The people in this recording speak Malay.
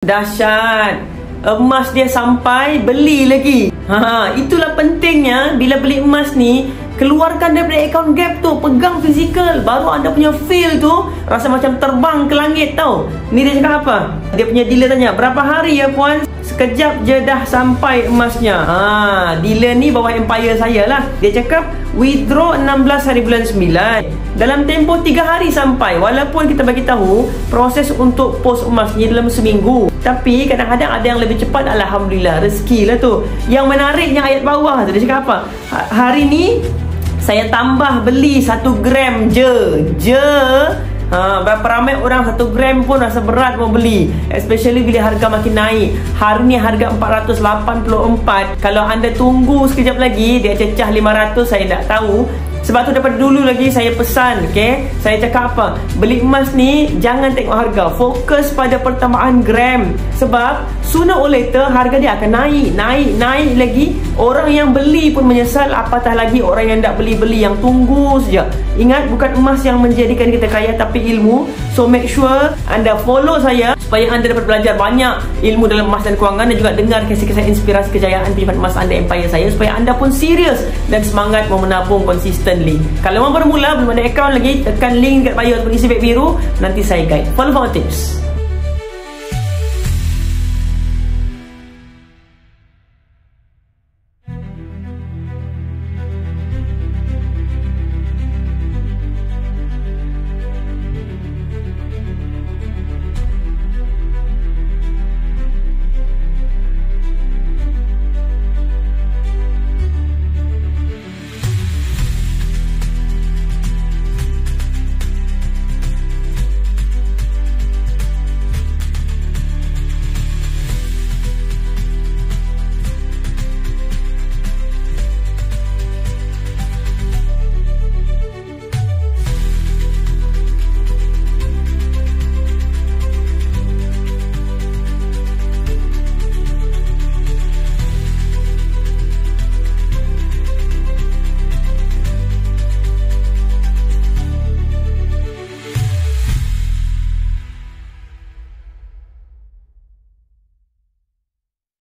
Dahsyat. Emas dia sampai, beli lagi. Itulah pentingnya bila beli emas ni, keluarkan daripada account Gap tu, pegang fizikal, baru anda punya feel tu rasa macam terbang ke langit tau. Ni dia cakap apa? Dia punya dealer tanya, berapa hari ya puan? Sekejap je dah sampai emasnya. Dealer ni bawah empire saya lah. Dia cakap withdraw 16 hari bulan 9. Dalam tempoh 3 hari sampai. Walaupun kita bagi tahu proses untuk post emas ni dalam seminggu, tapi kadang-kadang ada yang lebih cepat. Alhamdulillah, rezeki lah tu. Yang menariknya ayat bawah tu, dia cakap apa? Hari ni saya tambah beli 1 gram je. Berapa ramai orang 1 gram pun rasa berat mau beli, especially bila harga makin naik. Hari ni harga 484. Kalau anda tunggu sekejap lagi dia cecah 500, saya tak tahu. Sebab tu daripada dulu lagi saya pesan, saya cakap apa? Beli emas ni jangan tengok harga, fokus pada pertambahan gram. Sebab sooner or later harga dia akan naik lagi. Orang yang beli pun menyesal, apatah lagi orang yang tak beli, yang tunggu saja. Ingat, bukan emas yang menjadikan kita kaya, tapi ilmu. So make sure anda follow saya supaya anda dapat belajar banyak ilmu dalam emas dan kewangan, dan juga dengar kisah-kisah inspirasi kejayaan penyimpanan emas anda, empire saya, supaya anda pun serius dan semangat mau menabung konsisten. Kalau mau bermula, belum ada account lagi, tekan link kat bio ataupun isi beg biru, nanti saya guide. Follow for tips.